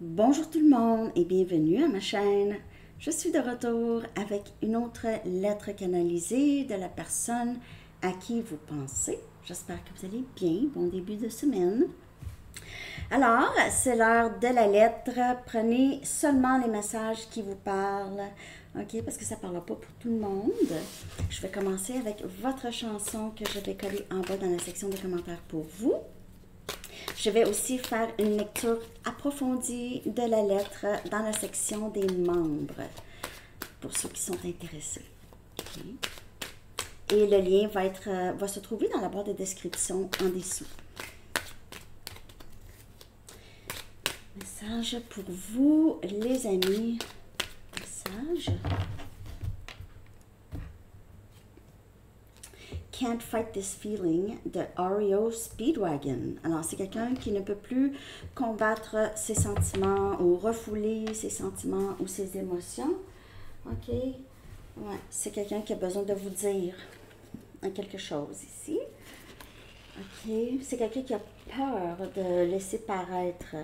Bonjour tout le monde et bienvenue à ma chaîne. Je suis de retour avec une autre lettre canalisée de la personne à qui vous pensez. J'espère que vous allez bien. Bon début de semaine. Alors, c'est l'heure de la lettre. Prenez seulement les messages qui vous parlent. OK, parce que ça ne parle pas pour tout le monde. Je vais commencer avec votre chanson que je vais coller en bas dans la section de commentaires pour vous. Je vais aussi faire une lecture approfondie de la lettre dans la section des membres, pour ceux qui sont intéressés. Okay. Et le lien va se trouver dans la boîte de description en dessous. Message pour vous, les amis. Message. Can't Fight This Feeling de REO Speedwagon. Alors, c'est quelqu'un qui ne peut plus combattre ses sentiments ou refouler ses sentiments ou ses émotions. OK? Ouais, c'est quelqu'un qui a besoin de vous dire quelque chose ici. OK? C'est quelqu'un qui a peur de laisser paraître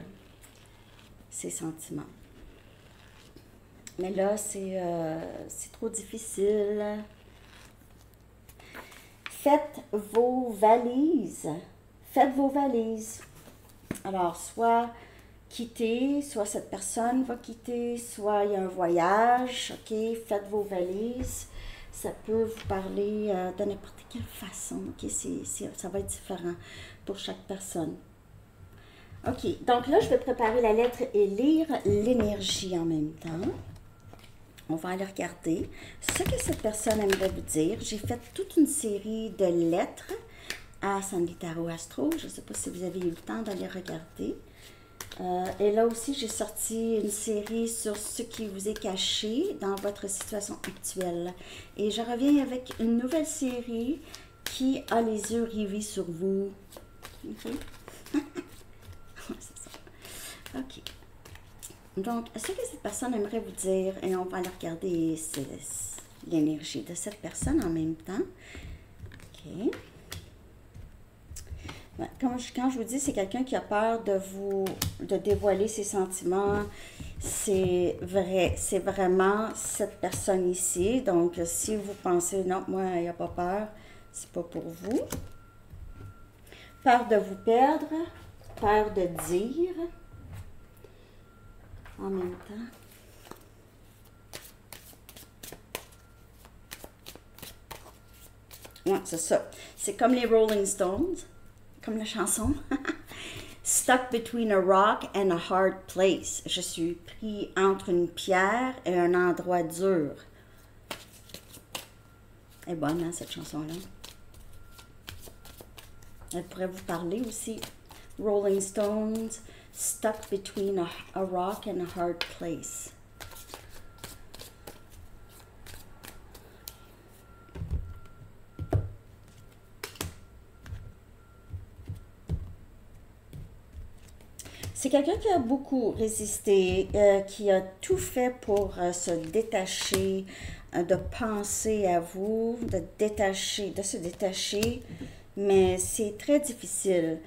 ses sentiments. Mais là, c'est trop difficile. Faites vos valises. Faites vos valises. Alors, soit quitter, soit cette personne va quitter, soit il y a un voyage. OK, faites vos valises. Ça peut vous parler de n'importe quelle façon. OK, ça va être différent pour chaque personne. OK, donc là, je vais préparer la lettre et lire l'énergie en même temps. On va aller regarder ce que cette personne aimerait vous dire. J'ai fait toute une série de lettres à Sandy Tarot Astro. Je ne sais pas si vous avez eu le temps d'aller regarder. Et là aussi, j'ai sorti une série sur ce qui vous est caché dans votre situation actuelle. Et je reviens avec une nouvelle série qui a les yeux rivés sur vous. OK? C'est ça. OK. Donc, ce que cette personne aimerait vous dire, et on va aller regarder l'énergie de cette personne en même temps. OK. Quand je vous dis, c'est quelqu'un qui a peur de dévoiler ses sentiments. C'est vrai, c'est vraiment cette personne ici. Donc, si vous pensez, non, moi, il n'y a pas peur, c'est pas pour vous. Peur de vous perdre, peur de dire. En même temps. Ouais, c'est ça. C'est comme les Rolling Stones, comme la chanson. Stuck between a rock and a hard place. Je suis pris entre une pierre et un endroit dur. Elle est bonne, hein, cette chanson-là. Elle pourrait vous parler aussi. Rolling Stones. Stuck between a rock and a hard place. C'est quelqu'un qui a beaucoup résisté, qui a tout fait pour se détacher, de penser à vous, de se détacher, mais c'est très difficile.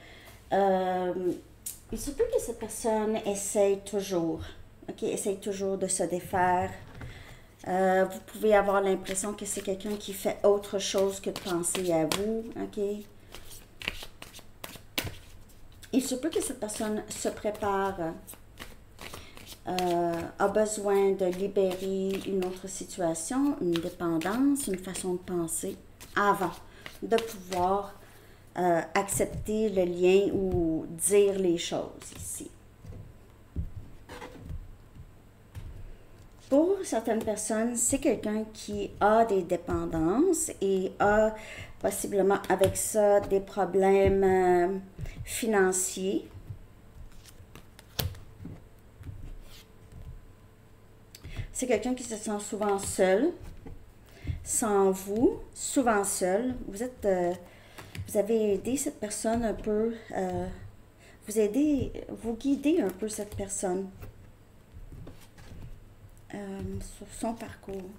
Il se peut que cette personne essaye toujours, OK, essaye toujours de se défaire. Vous pouvez avoir l'impression que c'est quelqu'un qui fait autre chose que de penser à vous, OK? Il se peut que cette personne se prépare, a besoin de libérer une autre situation, une dépendance, une façon de penser avant de pouvoir accepter le lien ou dire les choses ici. Pour certaines personnes, c'est quelqu'un qui a des dépendances et a possiblement avec ça des problèmes financiers. C'est quelqu'un qui se sent souvent seul, sans vous, souvent seul. Vous avez aidé cette personne un peu, vous guidez un peu cette personne sur son parcours.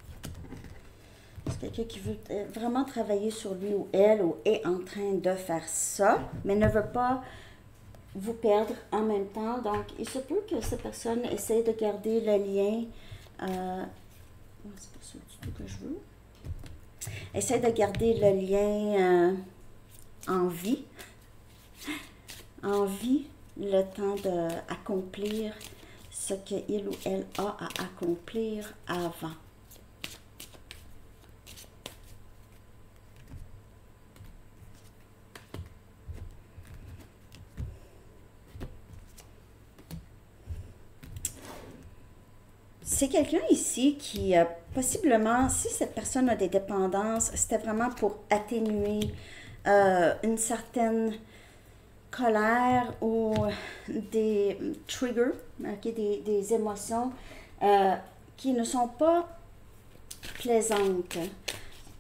C'est quelqu'un qui veut vraiment travailler sur lui ou elle ou est en train de faire ça, mais ne veut pas vous perdre en même temps. Donc, il se peut que cette personne essaie de garder le lien. C'est pas ça du tout que je veux. Essaie de garder le lien en vie. En vie, le temps d'accomplir ce qu'il ou elle a à accomplir avant. C'est quelqu'un ici qui, possiblement, si cette personne a des dépendances, c'était vraiment pour atténuer une certaine colère ou des triggers, okay, des émotions qui ne sont pas plaisantes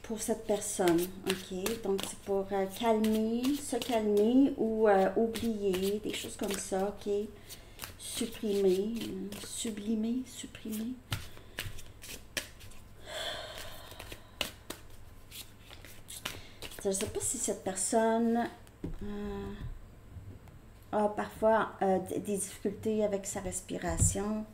pour cette personne. Ok, donc c'est pour calmer, se calmer ou oublier, des choses comme ça. Ok, supprimer, sublimer, supprimer. Je ne sais pas si cette personne a parfois des difficultés avec sa respiration.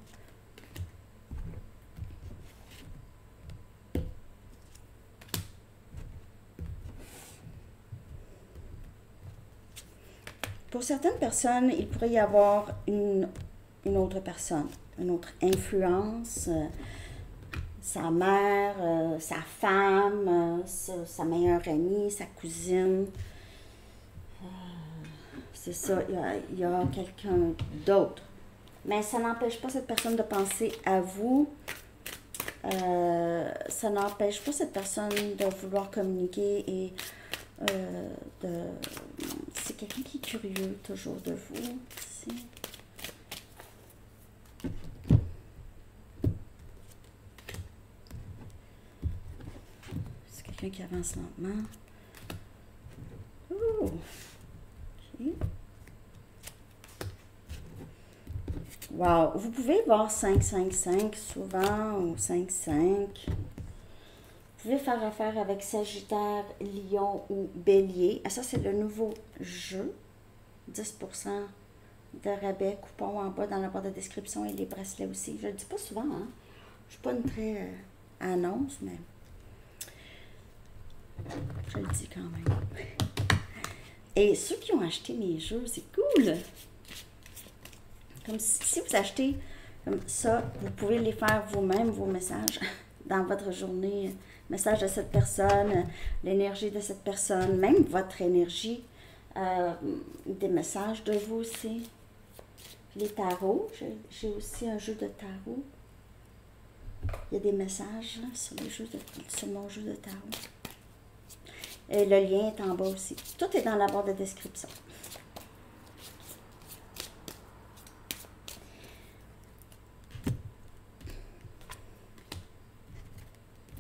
Pour certaines personnes, il pourrait y avoir une autre personne, une autre influence, sa mère, sa femme, sa meilleure amie, sa cousine. C'est ça, il y a quelqu'un d'autre. Mais ça n'empêche pas cette personne de penser à vous. Ça n'empêche pas cette personne de vouloir communiquer et c'est quelqu'un qui est curieux toujours de vous. Ici. C'est quelqu'un qui avance lentement. Oh! Okay. Wow! Vous pouvez voir 5-5-5 souvent ou 5-5. Vous pouvez faire affaire avec Sagittaire, Lion ou Bélier. Ah, ça, c'est le nouveau jeu. 10% de rabais, coupon en bas dans la barre de description et les bracelets aussi. Je ne le dis pas souvent, hein. Je ne suis pas une très annonce, mais je le dis quand même. Et ceux qui ont acheté mes jeux, c'est cool! Comme si vous achetez comme ça, vous pouvez les faire vous-même, vos messages, dans votre journée. Message de cette personne, l'énergie de cette personne, même votre énergie, des messages de vous aussi. Les tarots, j'ai aussi un jeu de tarot. Il y a des messages là, sur mon jeu de tarot. Et le lien est en bas aussi. Tout est dans la barre de description.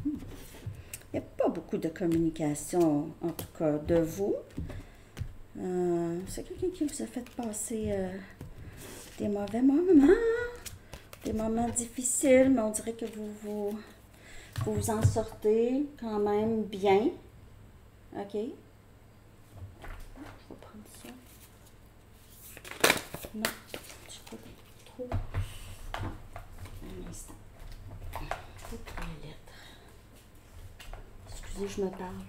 Il n'y a pas beaucoup de communication, en tout cas, de vous. C'est quelqu'un qui vous a fait passer des mauvais moments, des moments difficiles, mais on dirait que vous en sortez quand même bien. OK? Je vais prendre ça. Non, je ne pas trop. Non, un instant. Faut prendre la lettre. Excusez, je me parle.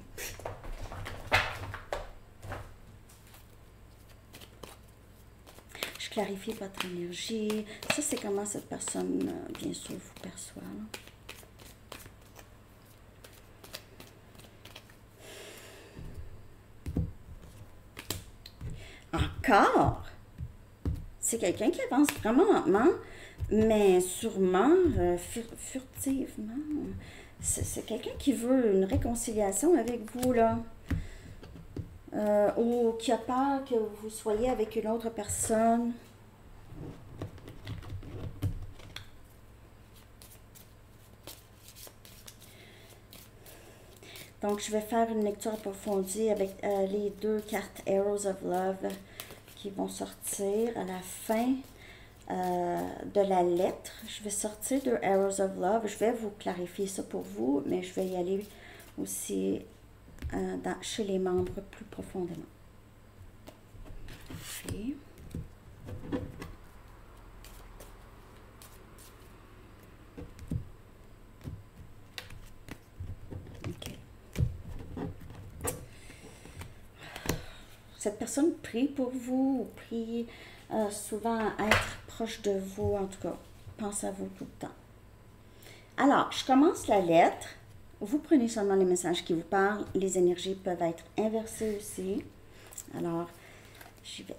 Je clarifie votre énergie. Ça, c'est comment cette personne, bien sûr, vous perçoit. Encore, c'est quelqu'un qui avance vraiment lentement, mais sûrement, furtivement. C'est quelqu'un qui veut une réconciliation avec vous, là. Ou qui a peur que vous soyez avec une autre personne. Donc, je vais faire une lecture approfondie avec les deux cartes Arrows of Love qui vont sortir à la fin de la lettre. Je vais sortir deux Arrows of Love. Je vais vous clarifier ça pour vous, mais je vais y aller aussi chez les membres plus profondément. Okay. OK. Cette personne prie pour vous, ou prie souvent à être proche de vous, en tout cas, pense à vous tout le temps. Alors, je commence la lettre. Vous prenez seulement les messages qui vous parlent. Les énergies peuvent être inversées aussi. Alors, j'y vais.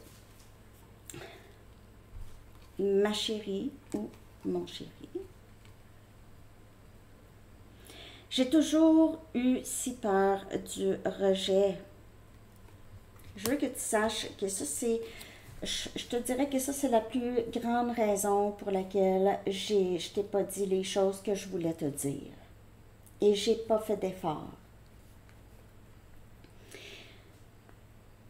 Ma chérie ou mon chéri. J'ai toujours eu si peur du rejet. Je veux que tu saches que ça, c'est... Je te dirais que ça, c'est la plus grande raison pour laquelle je t'ai pas dit les choses que je voulais te dire. Et j'ai pas fait d'effort.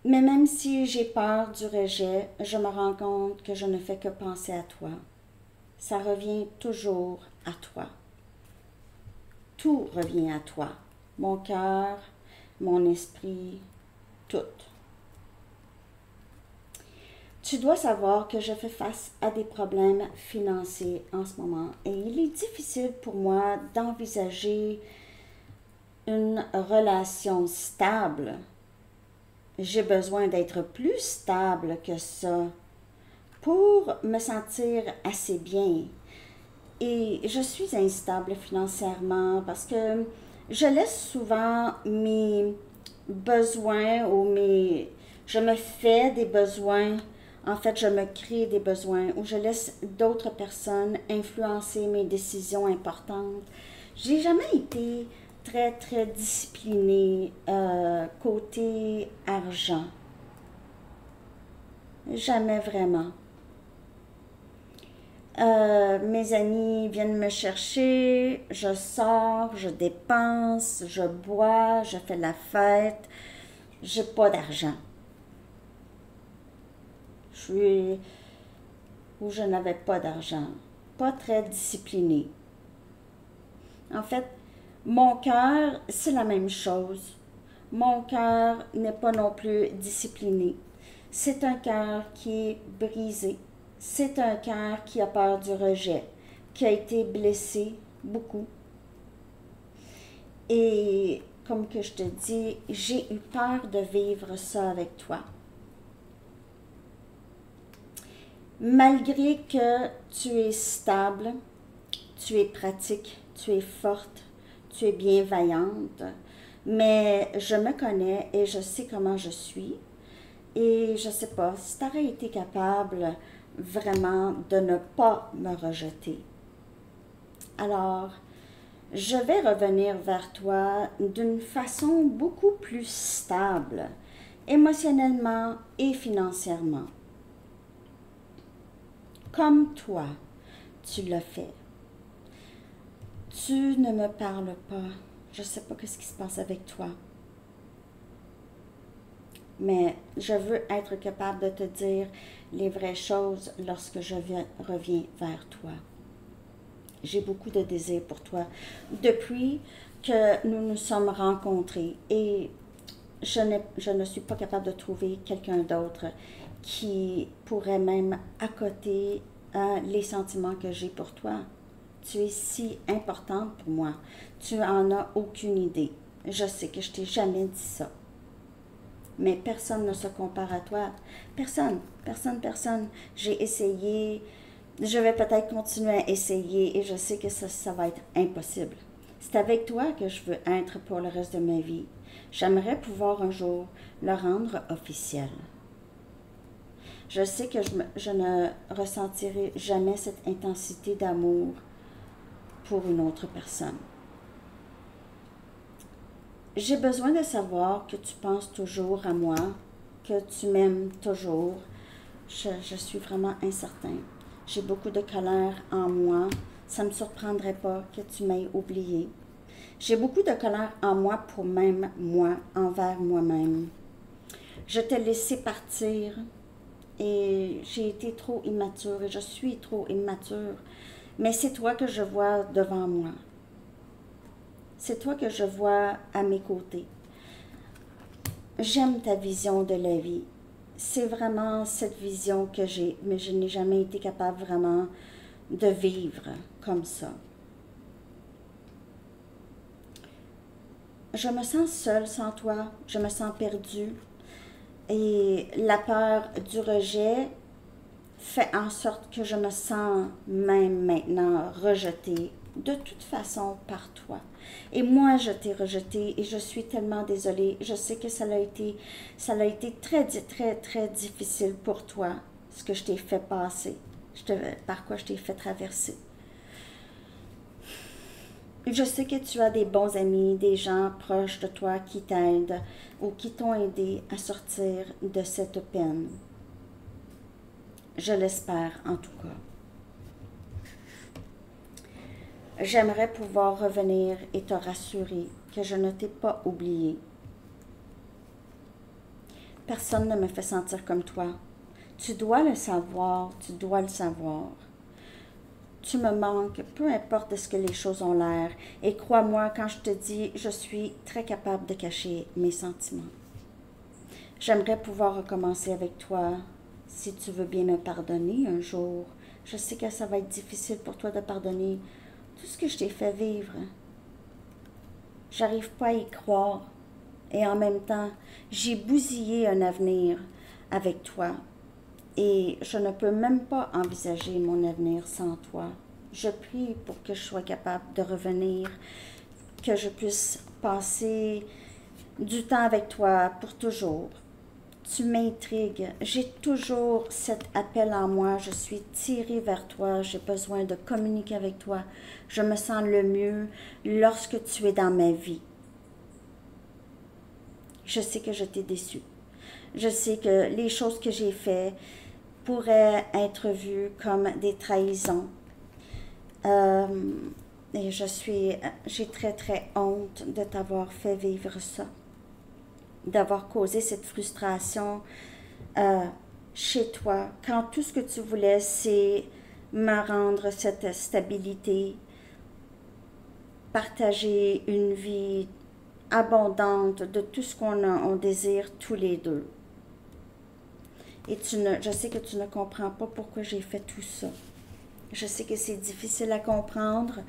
Mais même si j'ai peur du rejet, je me rends compte que je ne fais que penser à toi. Ça revient toujours à toi. Tout revient à toi. Mon cœur, mon esprit, tout. Tu dois savoir que je fais face à des problèmes financiers en ce moment et il est difficile pour moi d'envisager une relation stable. J'ai besoin d'être plus stable que ça pour me sentir assez bien. Et je suis instable financièrement parce que je laisse souvent mes besoins ou je me fais des besoins. En fait, je me crée des besoins ou je laisse d'autres personnes influencer mes décisions importantes. J'ai jamais été très, très disciplinée côté argent. Jamais vraiment. Mes amis viennent me chercher, je sors, je dépense, je bois, je fais la fête. J'ai pas d'argent. Je n'avais pas d'argent, pas très disciplinée. En fait, mon cœur, c'est la même chose. Mon cœur n'est pas non plus discipliné. C'est un cœur qui est brisé. C'est un cœur qui a peur du rejet, qui a été blessé beaucoup. Et comme que je te dis, j'ai eu peur de vivre ça avec toi. Malgré que tu es stable, tu es pratique, tu es forte, tu es bienveillante, mais je me connais et je sais comment je suis. Et je sais pas, si tu aurais été capable vraiment de ne pas me rejeter. Alors, je vais revenir vers toi d'une façon beaucoup plus stable, émotionnellement et financièrement. Comme toi, tu l'as fait. Tu ne me parles pas. Je ne sais pas ce qui se passe avec toi. Mais je veux être capable de te dire les vraies choses lorsque je reviens vers toi. J'ai beaucoup de désir pour toi. Depuis que nous nous sommes rencontrés et je ne suis pas capable de trouver quelqu'un d'autre qui pourrait même accoter les sentiments que j'ai pour toi. Tu es si importante pour moi. Tu en as aucune idée. Je sais que je t'ai jamais dit ça. Mais personne ne se compare à toi. Personne, personne, personne. J'ai essayé. Je vais peut-être continuer à essayer et je sais que ça va être impossible. C'est avec toi que je veux être pour le reste de ma vie. J'aimerais pouvoir un jour le rendre officiel. Je sais que je ne ressentirai jamais cette intensité d'amour pour une autre personne. J'ai besoin de savoir que tu penses toujours à moi, que tu m'aimes toujours. Je suis vraiment incertain. J'ai beaucoup de colère en moi. Ça ne me surprendrait pas que tu m'aies oublié. J'ai beaucoup de colère en moi pour même moi, envers moi-même. Je t'ai laissé partir et j'ai été trop immature et je suis trop immature. Mais c'est toi que je vois devant moi. C'est toi que je vois à mes côtés. J'aime ta vision de la vie. c'est vraiment cette vision que j'ai, mais je n'ai jamais été capable vraiment de vivre comme ça. Je me sens seule sans toi, je me sens perdue et la peur du rejet fait en sorte que je me sens même maintenant rejetée de toute façon par toi. Et moi, je t'ai rejetée et je suis tellement désolée. Je sais que ça a été très, très, très difficile pour toi, ce que je t'ai fait passer, par quoi je t'ai fait traverser. Je sais que tu as des bons amis, des gens proches de toi qui t'aident ou qui t'ont aidé à sortir de cette peine. Je l'espère en tout cas. J'aimerais pouvoir revenir et te rassurer que je ne t'ai pas oublié. Personne ne me fait sentir comme toi. Tu dois le savoir, tu dois le savoir. Tu me manques, peu importe de ce que les choses ont l'air. Et crois-moi, quand je te dis, je suis très capable de cacher mes sentiments. J'aimerais pouvoir recommencer avec toi, si tu veux bien me pardonner un jour. Je sais que ça va être difficile pour toi de pardonner tout ce que je t'ai fait vivre. J'arrive pas à y croire. Et en même temps, j'ai bousillé un avenir avec toi. Et je ne peux même pas envisager mon avenir sans toi. Je prie pour que je sois capable de revenir, que je puisse passer du temps avec toi pour toujours. Tu m'intrigues. J'ai toujours cet appel en moi. Je suis tirée vers toi. J'ai besoin de communiquer avec toi. Je me sens le mieux lorsque tu es dans ma vie. Je sais que je t'ai déçue. Je sais que les choses que j'ai faites pourraient être vues comme des trahisons. Et j'ai très très honte de t'avoir fait vivre ça, d'avoir causé cette frustration chez toi, quand tout ce que tu voulais, c'est me rendre cette stabilité, partager une vie abondante de tout ce on désire tous les deux. Et je sais que tu ne comprends pas pourquoi j'ai fait tout ça. Je sais que c'est difficile à comprendre,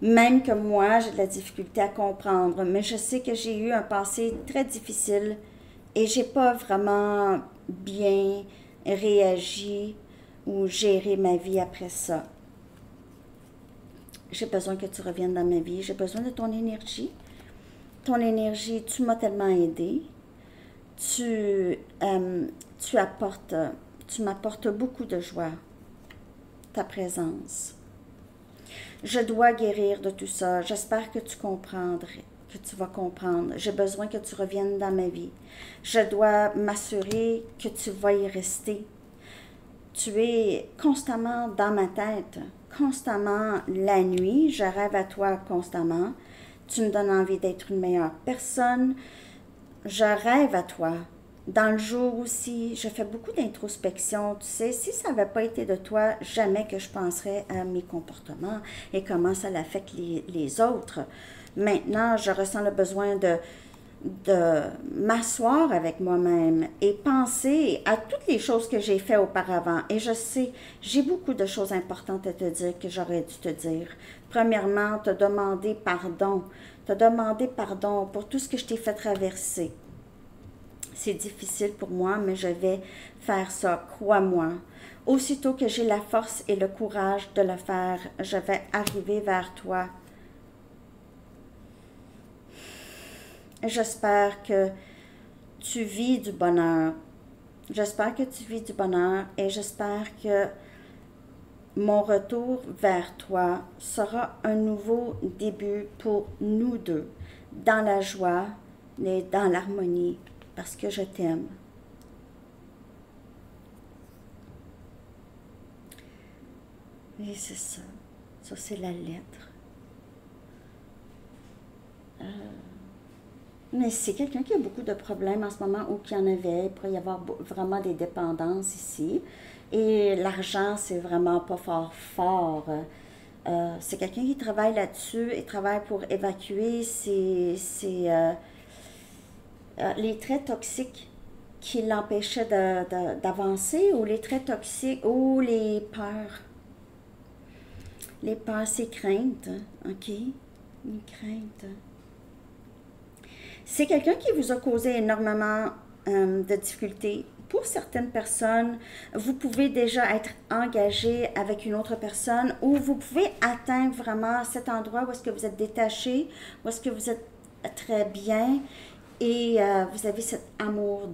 même que moi, j'ai de la difficulté à comprendre, mais je sais que j'ai eu un passé très difficile et j'ai pas vraiment bien réagi ou géré ma vie après ça. J'ai besoin que tu reviennes dans ma vie, j'ai besoin de ton énergie. Ton énergie, tu m'as tellement aidé. Tu m'apportes beaucoup de joie, ta présence. Je dois guérir de tout ça. J'espère que tu comprendrais, que tu vas comprendre. J'ai besoin que tu reviennes dans ma vie. Je dois m'assurer que tu vas y rester. Tu es constamment dans ma tête, constamment la nuit. Je rêve à toi constamment. Tu me donnes envie d'être une meilleure personne. Je rêve à toi. Dans le jour aussi, je fais beaucoup d'introspection. Tu sais, si ça n'avait pas été de toi, jamais que je penserais à mes comportements et comment ça affecte les autres. Maintenant, je ressens le besoin de m'asseoir avec moi-même et penser à toutes les choses que j'ai faites auparavant. Et je sais, j'ai beaucoup de choses importantes à te dire que j'aurais dû te dire. Premièrement, te demander pardon. Te demander pardon pour tout ce que je t'ai fait traverser. C'est difficile pour moi, mais je vais faire ça, crois-moi. Aussitôt que j'ai la force et le courage de le faire, je vais arriver vers toi. J'espère que tu vis du bonheur. J'espère que tu vis du bonheur et j'espère que mon retour vers toi sera un nouveau début pour nous deux, dans la joie et dans l'harmonie, parce que je t'aime. Et c'est ça. Ça, c'est la lettre. Mais c'est quelqu'un qui a beaucoup de problèmes en ce moment ou qui en avait. Il pourrait y avoir vraiment des dépendances ici. Et l'argent, c'est vraiment pas fort fort. C'est quelqu'un qui travaille là-dessus et travaille pour évacuer les traits toxiques qui l'empêchaient d'avancer, ou les traits toxiques, ou les peurs. Les peurs, c'est craintes, ok? Les craintes. C'est quelqu'un qui vous a causé énormément de difficultés. Pour certaines personnes, vous pouvez déjà être engagé avec une autre personne, ou vous pouvez atteindre vraiment cet endroit où est-ce que vous êtes détaché, où est-ce que vous êtes très bien, et vous avez cet amour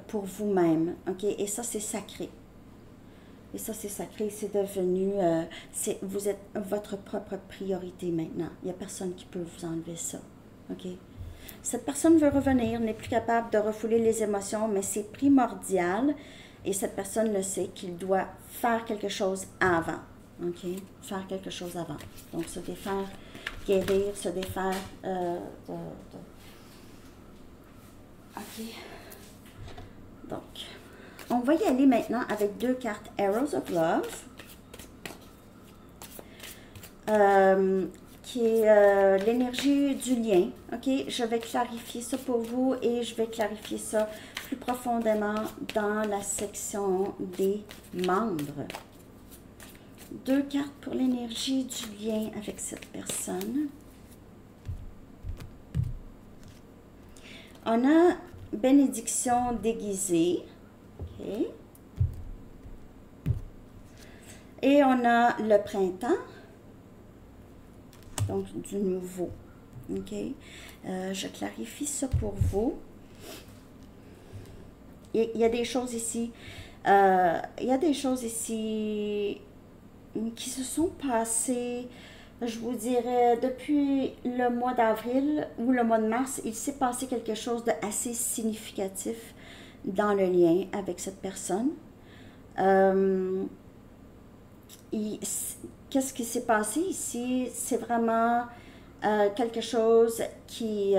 pour vous-même, ok? Et ça, c'est sacré. Et ça, c'est sacré, c'est devenu, vous êtes votre propre priorité maintenant. Il n'y a personne qui peut vous enlever ça, ok? Cette personne veut revenir, n'est plus capable de refouler les émotions, mais c'est primordial, et cette personne le sait, qu'il doit faire quelque chose avant, ok? Faire quelque chose avant. Donc, se défaire, guérir, se défaire ok? Donc, on va y aller maintenant avec 2 cartes Arrows of Love, qui est l'énergie du lien. Ok, je vais clarifier ça pour vous et je vais clarifier ça plus profondément dans la section des membres. 2 cartes pour l'énergie du lien avec cette personne. On a bénédiction déguisée. Ok. Et on a le printemps. Donc, du nouveau. OK? Je clarifie ça pour vous. Il y a des choses ici. Il y a des choses ici qui se sont passées, je vous dirais, depuis le mois d'avril ou le mois de mars. Il s'est passé quelque chose d'assez significatif dans le lien avec cette personne. Qu'est-ce qui s'est passé ici? C'est vraiment quelque chose qui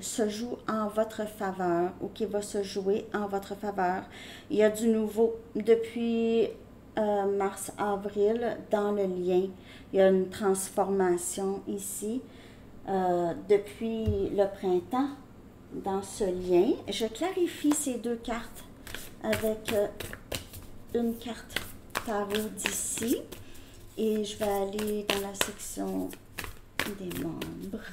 se joue en votre faveur ou qui va se jouer en votre faveur. Il y a du nouveau depuis mars-avril dans le lien. Il y a une transformation ici depuis le printemps dans ce lien. Je clarifie ces 2 cartes avec une carte tarot d'ici et je vais aller dans la section des membres.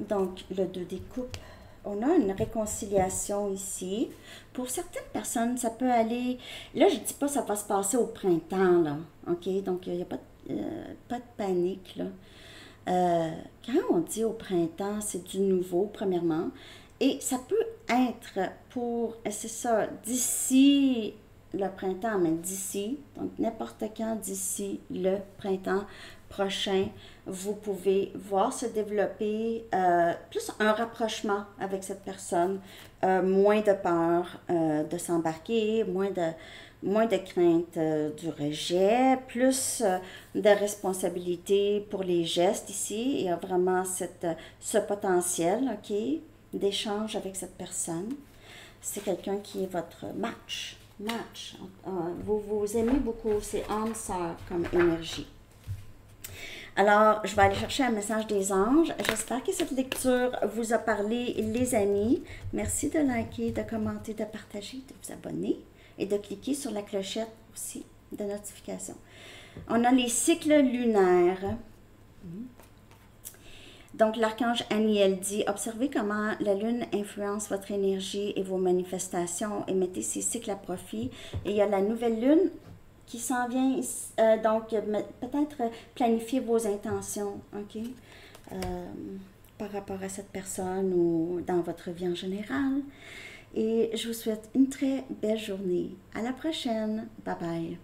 Donc, le 2 des coupes. On a une réconciliation ici. Pour certaines personnes, ça peut aller... Là, je ne dis pas que ça va se passer au printemps, là. OK? Donc, il n'y a pas de panique, là. Quand on dit au printemps, c'est du nouveau, premièrement. Et ça peut être pour, c'est ça, d'ici le printemps, mais d'ici, donc n'importe quand d'ici le printemps prochain, vous pouvez voir se développer plus un rapprochement avec cette personne, moins de peur de s'embarquer, moins de crainte du rejet, plus de responsabilité pour les gestes ici. Il y a vraiment ce potentiel, ok, d'échange avec cette personne. C'est quelqu'un qui est votre match. Vous vous aimez beaucoup, c'est âme-sœur comme énergie. Alors, je vais aller chercher un message des anges. J'espère que cette lecture vous a parlé, les amis. Merci de liker, de commenter, de partager, de vous abonner et de cliquer sur la clochette aussi de notification. On a les cycles lunaires. Donc, l'archange Aniel dit, observez comment la lune influence votre énergie et vos manifestations et mettez ces cycles à profit. Et il y a la nouvelle lune qui s'en vient, donc peut-être planifier vos intentions, ok, par rapport à cette personne ou dans votre vie en général. Et je vous souhaite une très belle journée. À la prochaine. Bye bye.